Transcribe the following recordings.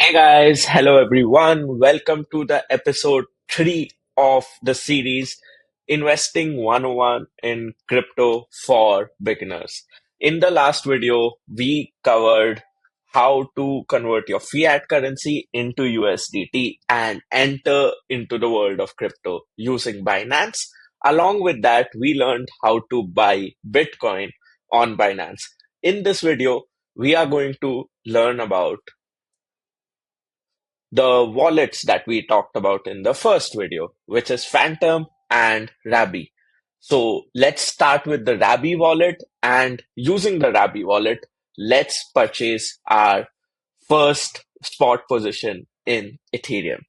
Hey guys, hello everyone. Welcome to the episode 3 of the series Investing 101 in Crypto for Beginners. In the last video, we covered how to convert your fiat currency into USDT and enter into the world of crypto using Binance. Along with that, we learned how to buy Bitcoin on Binance. In this video, we are going to learn about the wallets that we talked about in the first video, which is Phantom and Rabby. So let's start with the Rabby wallet, and using the Rabby wallet, let's purchase our first spot position in Ethereum.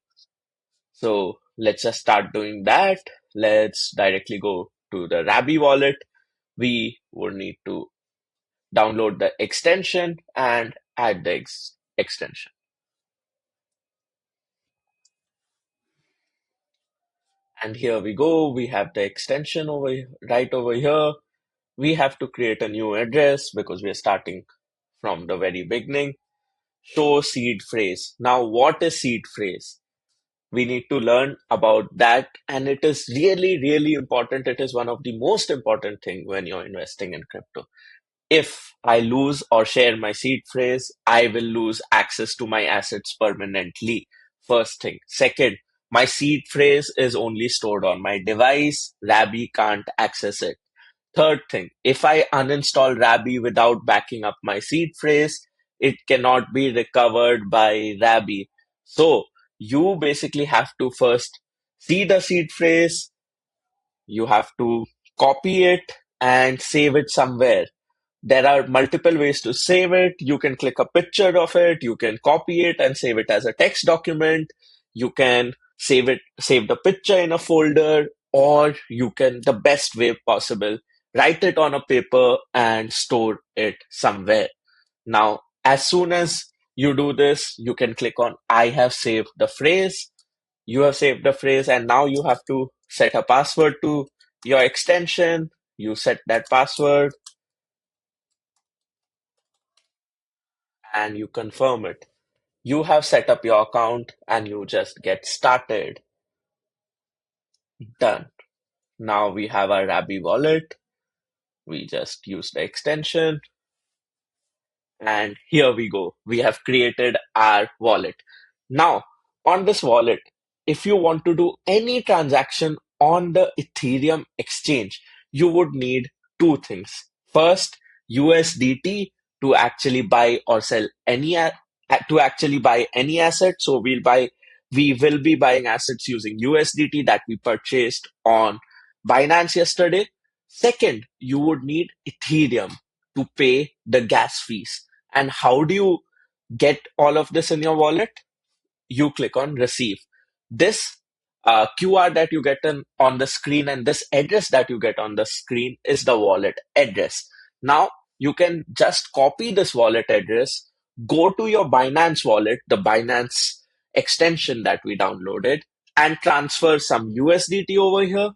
So let's just start doing that. Let's directly go to the Rabby wallet. We would need to download the extension and add the extension. And here we go. We have the extension right over here. We have to create a new address because we are starting from the very beginning. Show seed phrase. Now, what is seed phrase? We need to learn about that, and it is really, really important. It is one of the most important thing when you're investing in crypto. If I lose or share my seed phrase, I will lose access to my assets permanently. First thing. Second, my seed phrase is only stored on my device. Rabby can't access it. Third thing, if I uninstall Rabby without backing up my seed phrase, it cannot be recovered by Rabby. So you basically have to first see the seed phrase, you have to copy it and save it somewhere. There are multiple ways to save it. You can click a picture of it, you can copy it and save it as a text document. You can save the picture in a folder, or you can, the best way possible, write it on a paper and store it somewhere. Now, as soon as you do this, you can click on I have saved the phrase. You have saved the phrase, and now you have to set a password to your extension. You set that password and you confirm it. You have set up your account and you just get started. Done. Now we have our Rabby wallet. We just use the extension, and here we go. We have created our wallet. Now, on this wallet, if you want to do any transaction on the Ethereum exchange, you would need two things. First, USDT to actually buy or sell any asset. So we will be buying assets using USDT that we purchased on Binance yesterday. Second, you would need Ethereum to pay the gas fees. And how do you get all of this in your wallet? You click on receive. This QR that you get on the screen and this address that you get on the screen is the wallet address. Now, you can just copy this wallet address, go to your Binance wallet, the Binance extension that we downloaded, and transfer some USDT over here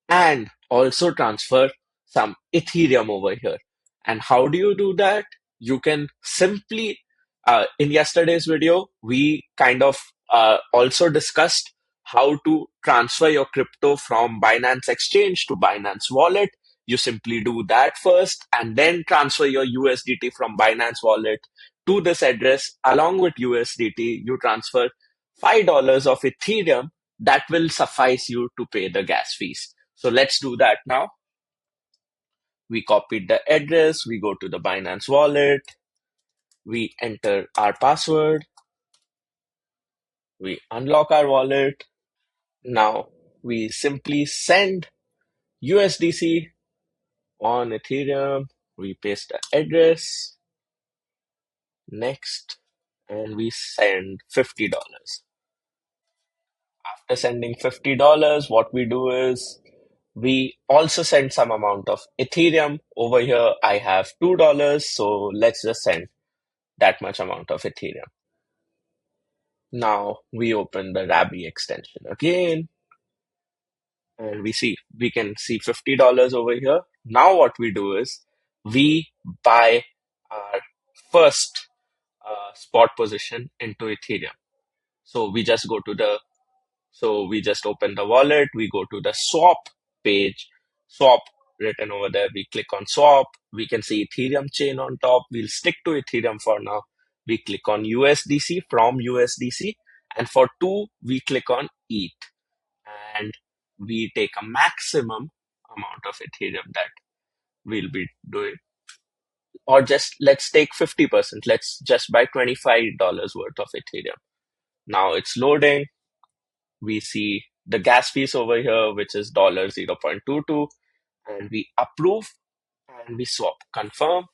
and also transfer some Ethereum over here. And how do you do that? You can simply, in yesterday's video, we kind of also discussed how to transfer your crypto from Binance Exchange to Binance Wallet. You simply do that first and then transfer your USDT from Binance Wallet to this address. Along with USDT, you transfer $5 of Ethereum that will suffice you to pay the gas fees. So let's do that now. We copied the address, we go to the Binance wallet, we enter our password, we unlock our wallet. Now we simply send USDC on Ethereum, we paste the address, next, and we send $50. After sending $50, what we do is we also send some amount of Ethereum. Over here, I have $2, so let's just send that much amount of Ethereum. Now we open the Rabby extension again, and we can see $50 over here. Now what we do is we buy our first spot position into Ethereum. So we just go to the So we just open the wallet, we go to the swap page, swap written over there. We click on swap. We can see Ethereum chain on top. We'll stick to Ethereum for now. We click on USDC from USDC. And for two, we click on ETH. And we take a maximum amount of Ethereum that we'll be doing. Or just let's take 50%. Let's just buy $25 worth of Ethereum. Now it's loading. We see the gas fees over here, which is $0.22, and we approve and we swap confirm.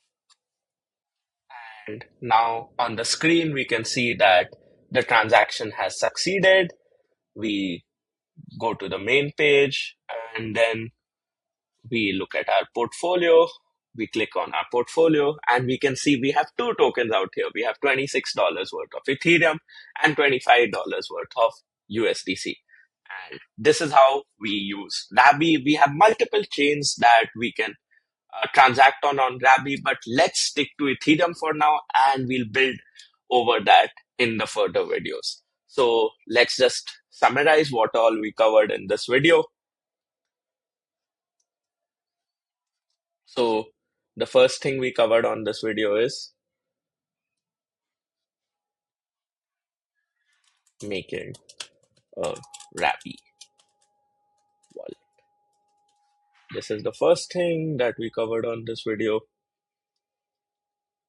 And now on the screen, we can see that the transaction has succeeded. We go to the main page and then we look at our portfolio. We click on our portfolio and we can see we have two tokens out here. We have $26 worth of Ethereum and $25 worth of USDC. And this is how we use Rabby. We have multiple chains that we can transact on Rabby, but let's stick to Ethereum for now and we'll build over that in the further videos. So let's just summarize what all we covered in this video. So the first thing we covered on this video is making a Rabby wallet. This is the first thing that we covered on this video.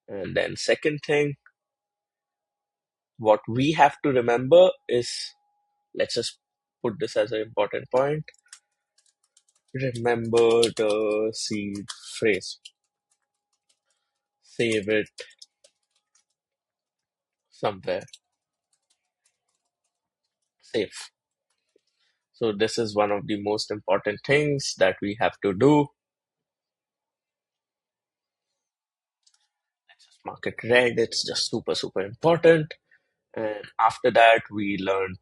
And then second thing, what we have to remember is, let's just put this as an important point. Remember the seed phrase. Save it somewhere safe. So this is one of the most important things that we have to do. Let's just mark it red. It's just super, super important. And after that, we learned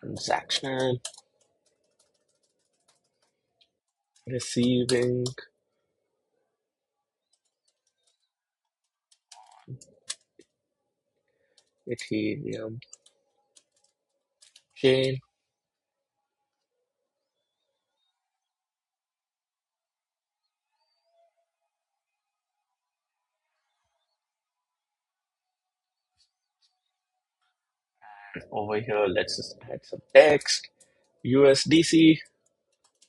transaction, receiving, Ethereum chain, over here, let's just add some text, USDC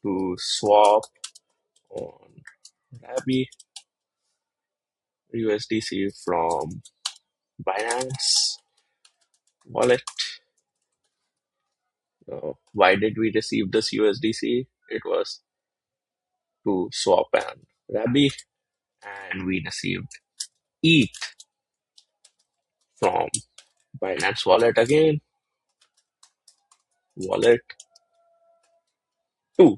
to swap on Rabby, USDC from Binance Wallet. Why did we receive this USDC? It was to swap on Rabby, and we received ETH from Binance Wallet again, Wallet 2.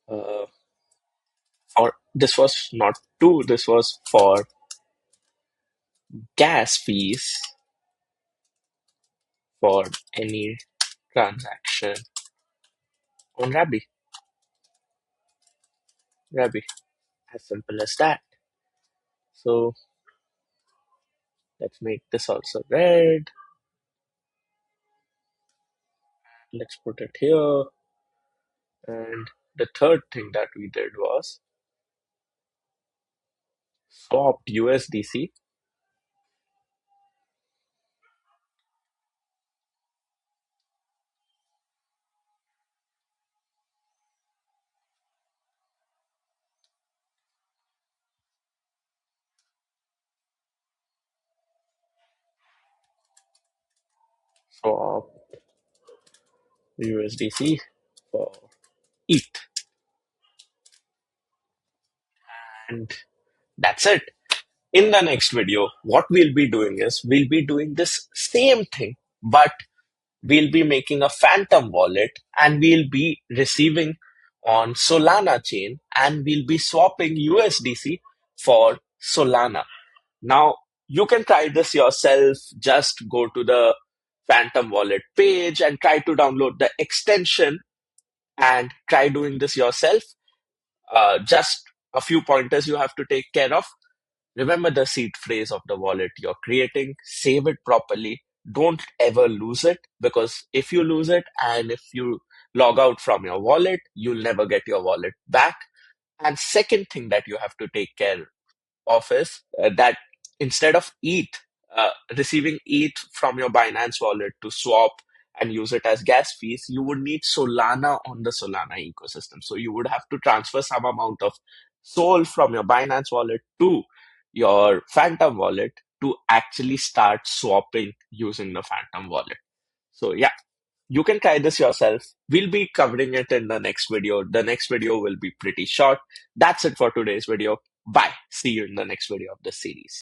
Uh, or this was not 2, this was for gas fees for any transaction on Rabby. Rabby, as simple as that. So let's make this also red. Let's put it here. And the third thing that we did was swapped USDC, swap USDC for ETH. And that's it. In the next video, what we'll be doing is we'll be doing this same thing, but we'll be making a phantom wallet and we'll be receiving on Solana chain and we'll be swapping USDC for Solana. Now, you can try this yourself. Just go to the phantom wallet page and try to download the extension and try doing this yourself. Just a few pointers you have to take care of. Remember the seed phrase of the wallet you're creating, save it properly. Don't ever lose it, because if you lose it and if you log out from your wallet, you'll never get your wallet back. And second thing that you have to take care office that instead of receiving ETH from your Binance wallet to swap and use it as gas fees, you would need Solana on the Solana ecosystem. So you would have to transfer some amount of Sol from your Binance wallet to your Phantom wallet to actually start swapping using the Phantom wallet. So yeah, you can try this yourself. We'll be covering it in the next video. The next video will be pretty short. That's it for today's video. Bye. See you in the next video of this series.